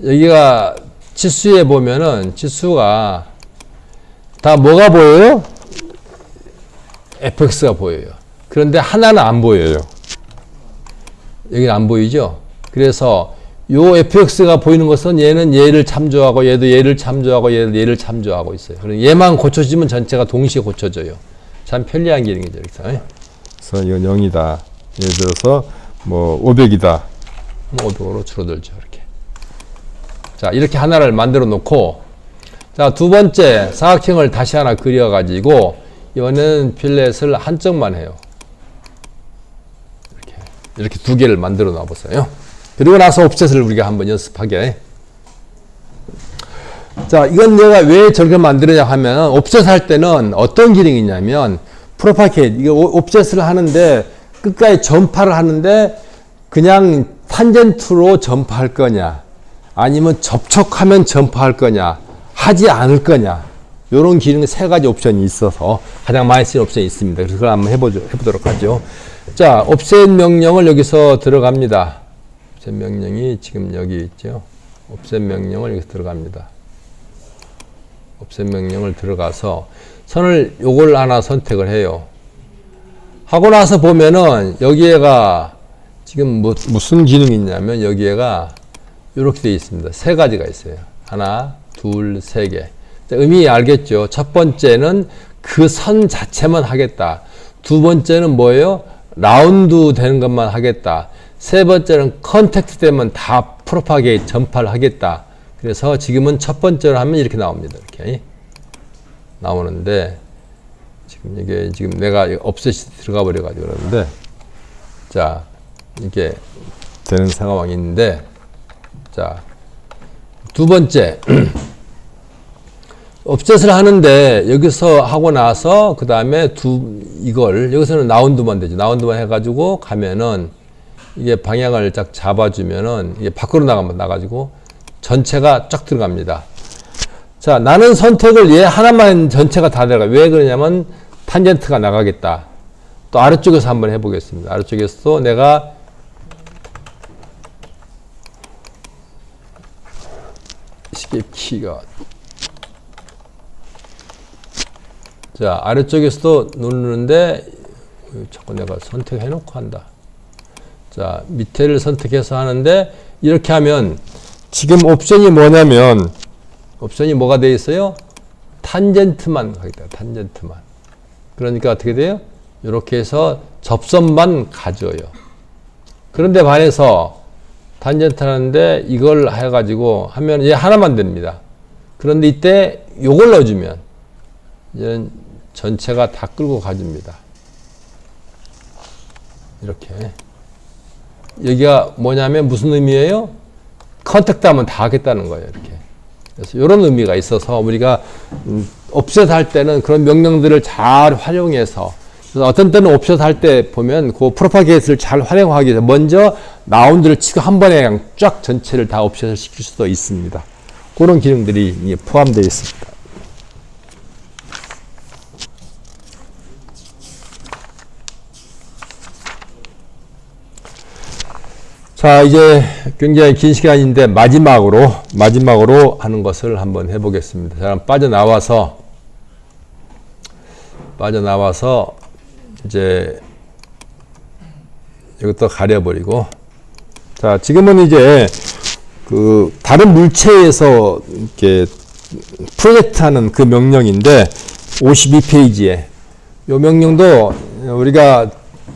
여기가 치수에 보면은 치수가 다 뭐가 보여요? fx가 보여요. 그런데 하나는 안 보여요. 여기는 안 보이죠? 그래서 요 fx가 보이는 것은 얘는 얘를 참조하고 얘도 얘를 참조하고 얘도 얘를 참조하고 있어요. 그래서 얘만 고쳐지면 전체가 동시에 고쳐져요. 참 편리한 기능이죠. 그래서 이건 0이다. 예를 들어서 뭐 500이다. 500으로 줄어들죠. 이렇게. 자, 이렇게 하나를 만들어 놓고 자, 두 번째 사각형을 다시 하나 그려 가지고 이거는 필렛을 한쪽만 해요. 이렇게 2개를 만들어 놔 보세요. 그리고 나서 옵셋을 우리가 한번 연습하게. 자, 이건 내가 왜 저렇게 만들었냐 하면 옵셋 할 때는 어떤 기능이 있냐면 프로파게이트 이거 옵셋을 하는데 끝까지 전파를 하는데 그냥 탄젠트로 전파할 거냐 아니면 접촉하면 전파할 거냐 하지 않을 거냐 이런 기능 3가지 옵션이 있어서 가장 많이 쓰는 옵션이 있습니다. 그래서 그걸 한번 해보도록 하죠. 자, 옵셋 명령을 여기서 들어갑니다. 옵셋 명령이 지금 여기 있죠. 옵셋 명령을 여기서 들어갑니다. 옵셋 명령을 들어가서 선을 요걸 하나 선택을 해요. 하고 나서 보면은 여기에가 지금 무슨 기능이 있냐면 여기에가 이렇게 되어 있습니다. 세 가지가 있어요. 하나, 둘, 세 개. 의미 알겠죠? 첫 번째는 그 선 자체만 하겠다. 두 번째는 뭐예요? 라운드 되는 것만 하겠다. 세 번째는 컨택트 되면 다 프로파게 전파를 하겠다. 그래서 지금은 첫 번째로 하면 이렇게 나옵니다. 이렇게 나오는데 지금 이게 지금 내가 업셋이 들어가 버려 가지고 그러는데 자 이게 되는 상황이 있는데 자 두 번째 업셋을 하는데 여기서 하고 나서 그 다음에 이걸 여기서는 라운드만 되죠. 라운드만 해가지고 가면은 이게 방향을 쫙 잡아주면은 이게 밖으로 나가지고 전체가 쫙 들어갑니다. 자, 나는 선택을 얘 하나만 전체가 다 들어가. 왜 그러냐면 탄젠트가 나가겠다. 또 아래쪽에서 한번 해보겠습니다. 아래쪽에서도 내가 시계 키가 자, 아래쪽에서도 누르는데 자꾸 내가 선택해놓고 한다. 자, 밑에를 선택해서 하는데 이렇게 하면 지금 옵션이 뭐냐면 옵션이 뭐가 되어 있어요? 탄젠트만 가겠다. 탄젠트만. 그러니까 어떻게 돼요? 이렇게 해서 접선만 가져요. 그런데 반해서 탄젠트 하는데 이걸 해가지고 하면 이제 하나만 됩니다. 그런데 이때 요걸 넣어주면 이제는 전체가 다 끌고 가줍니다. 이렇게. 여기가 뭐냐면 무슨 의미예요? 컨택트 하면 다 하겠다는 거예요. 이렇게. 그래서 이런 의미가 있어서 우리가 옵셋 할 때는 그런 명령들을 잘 활용해서 그래서 어떤 때는 옵셋 할 때 보면 그 프로파게이트를 잘 활용하기 위해서 먼저 라운드를 치고 한 번에 그냥 쫙 전체를 다 옵셋을 시킬 수도 있습니다. 그런 기능들이 포함되어 있습니다. 자, 이제 굉장히 긴 시간인데 마지막으로 하는 것을 한번 해보겠습니다. 자, 빠져나와서 이제 이것도 가려버리고 자, 지금은 이제 그 다른 물체에서 이렇게 프로젝트 하는 그 명령인데 52페이지에 이 명령도 우리가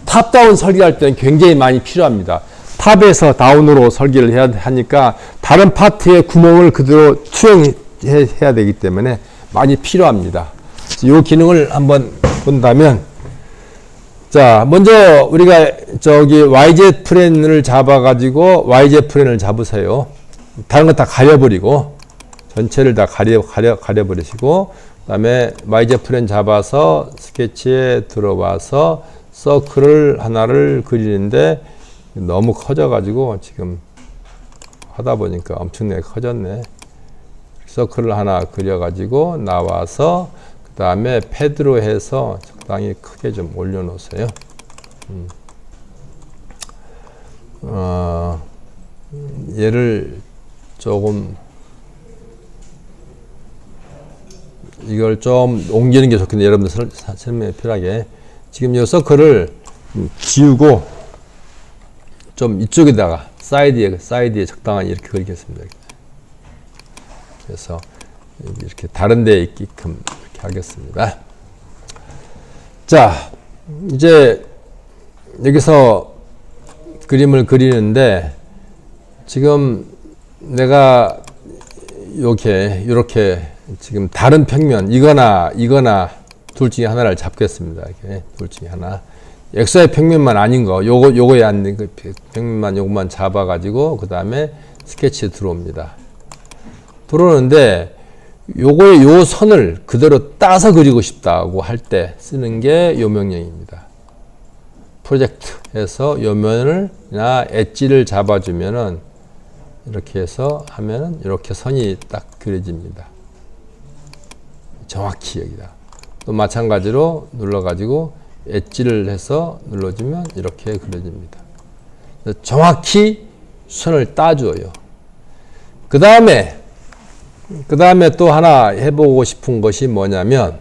탑다운 설계할 때는 굉장히 많이 필요합니다. 탑에서 다운으로 설계를 해야 하니까 다른 파트의 구멍을 그대로 투영해야 되기 때문에 많이 필요합니다. 이 기능을 한번 본다면 자, 먼저 우리가 저기 YZ 플랜을 잡아가지고 YZ 플랜을 잡으세요. 다른 거 다 가려버리고 전체를 다 가려버리시고 그 다음에 YZ 플랜 잡아서 스케치에 들어와서 서클을 하나를 그리는데 너무 커져가지고 지금 하다 보니까 엄청나게 커졌네. 서클을 하나 그려가지고 나와서 그 다음에 패드로 해서 적당히 크게 좀 올려놓으세요. 얘를 조금 이걸 좀 옮기는 게 좋겠네요. 여러분들 설명에 필요하게 지금 이 서클을 지우고 좀 이쪽에다가 사이드에 적당한 이렇게 그리겠습니다. 그래서 이렇게 다른 데에 있게끔 이렇게 하겠습니다. 자, 이제 여기서 그림을 그리는데 지금 내가 이렇게 지금 다른 평면 이거나 둘 중에 하나를 잡겠습니다. 이렇게 둘 중에 하나. XY 평면만 아닌 거, 요거에 앉는 그 평면만 요것만 잡아가지고 그 다음에 스케치에 들어옵니다. 들어오는데 요거의 요 선을 그대로 따서 그리고 싶다고 할 때 쓰는 게 요 명령입니다. 프로젝트에서 요 면을나 엣지를 잡아주면은 이렇게 해서 하면은 이렇게 선이 딱 그려집니다. 정확히 여기다. 또 마찬가지로 눌러가지고 엣지를 해서 눌러주면 이렇게 그려집니다. 정확히 선을 따줘요. 그 다음에 또 하나 해보고 싶은 것이 뭐냐면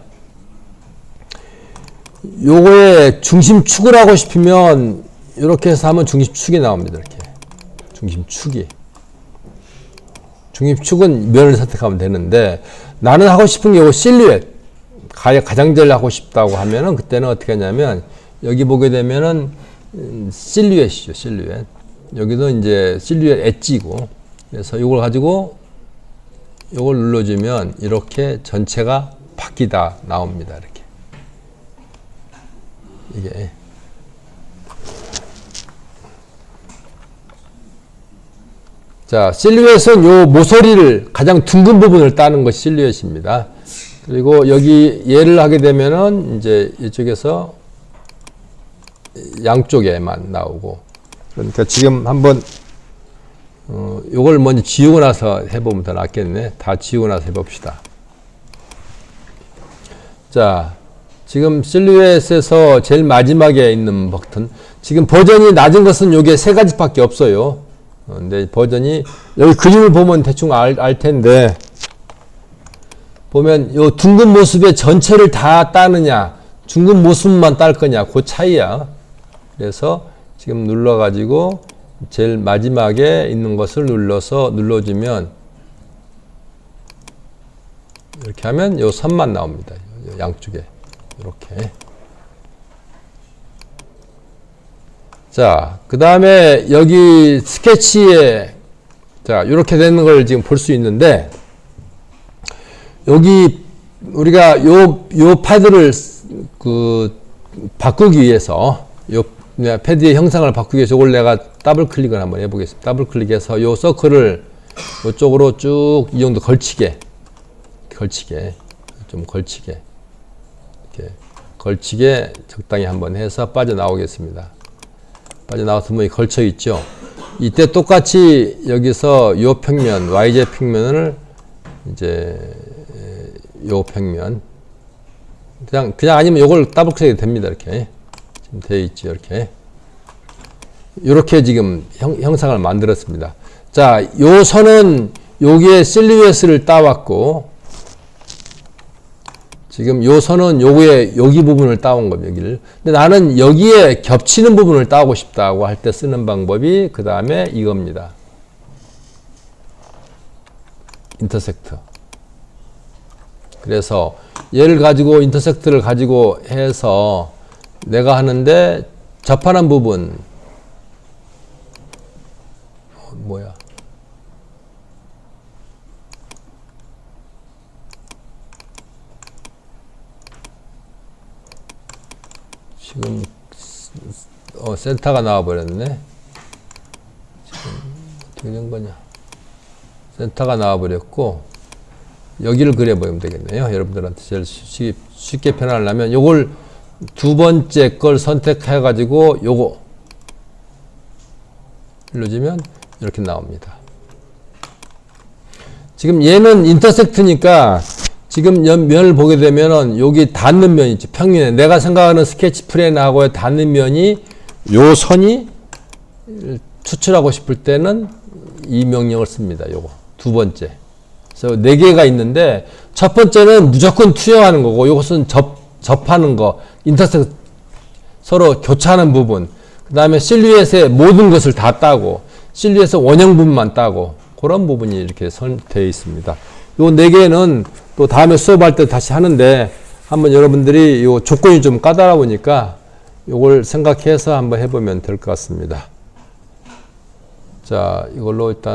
요거에 중심축을 하고 싶으면 이렇게 해서 하면 중심축이 나옵니다. 이렇게 중심축이. 중심축은 면을 선택하면 되는데 나는 하고 싶은 게 요거 실루엣 가장자리를 하고 싶다고 하면은 그때는 어떻게 하냐면 여기 보게 되면은 실루엣이죠. 실루엣. 여기도 이제 실루엣 엣지고 그래서 이걸 가지고 이걸 눌러주면 이렇게 전체가 바뀌다 나옵니다. 이렇게 이게 자 실루엣은 요 모서리를 가장 둥근 부분을 따는 것이 실루엣입니다. 그리고 여기 얘를 하게 되면은 이제 이쪽에서 양쪽에만 나오고 그러니까 지금 한번 요걸 먼저 지우고 나서 해보면 더 낫겠네. 다 지우고 나서 해봅시다. 자, 지금 실루엣에서 제일 마지막에 있는 버튼. 지금 버전이 낮은 것은 요게 세 가지밖에 없어요. 근데 버전이 여기 그림을 보면 대충 알 텐데 보면 요 둥근 모습의 전체를 다 따느냐, 둥근 모습만 딸 거냐, 그 차이야. 그래서 지금 눌러가지고 제일 마지막에 있는 것을 눌러주면 이렇게 하면 요 선만 나옵니다. 양쪽에 이렇게. 자, 그 다음에 여기 스케치에 자 이렇게 되는 걸 지금 볼 수 있는데 여기 우리가 요 패드를 바꾸기 위해서 요 패드의 형상을 바꾸기 위해서 이걸 내가 더블 클릭을 한번 해보겠습니다. 더블 클릭해서 요 서클을 이쪽으로 쭉 이 정도 걸치게 이렇게 걸치게 적당히 한번 해서 빠져나오겠습니다. 빠져나왔으면 걸쳐 있죠. 이때 똑같이 여기서 요 평면 YZ 평면을 이제 요 평면 그냥 아니면 요걸 더블 클릭해도 됩니다. 이렇게 지금 되어 있죠. 이렇게 지금 형상을 만들었습니다. 자, 요 선은 여기에 실루엣을 따왔고 지금 요 선은 여기 부분을 따온 겁니다. 여기를. 근데 나는 여기에 겹치는 부분을 따고 싶다고 할 때 쓰는 방법이 그 다음에 이겁니다. 인터섹트. 그래서 얘를 가지고 인터섹트를 가지고 해서 내가 하는데 접하는 부분 뭐야? 지금 센터가 나와 버렸네. 지금 어떻게 된 거냐? 센터가 나와 버렸고 여기를 그려 보면 되겠네요. 여러분들한테 제일 쉽게 표현하려면 요걸 두 번째 걸 선택해 가지고 요거 눌러주면 이렇게 나옵니다. 지금 얘는 인터섹트니까 지금 면을 보게 되면은 여기 닿는 면 있죠. 평면에 내가 생각하는 스케치 플랜하고의 닿는 면이 요 선이 추출하고 싶을 때는 이 명령을 씁니다. 요거 두 번째. 그래서 네 개가 있는데 첫 번째는 무조건 투영하는 거고 요것은 접하는 거, 인터섹트 서로 교차하는 부분. 그 다음에 실루엣의 모든 것을 다 따고 실루엣의 원형 부분만 따고 그런 부분이 이렇게 되어 있습니다. 요 네 개는 또 다음에 수업할 때 다시 하는데 한번 여러분들이 요 조건이 좀 까다로우니까 요걸 생각해서 한번 해보면 될 것 같습니다. 자, 이걸로 일단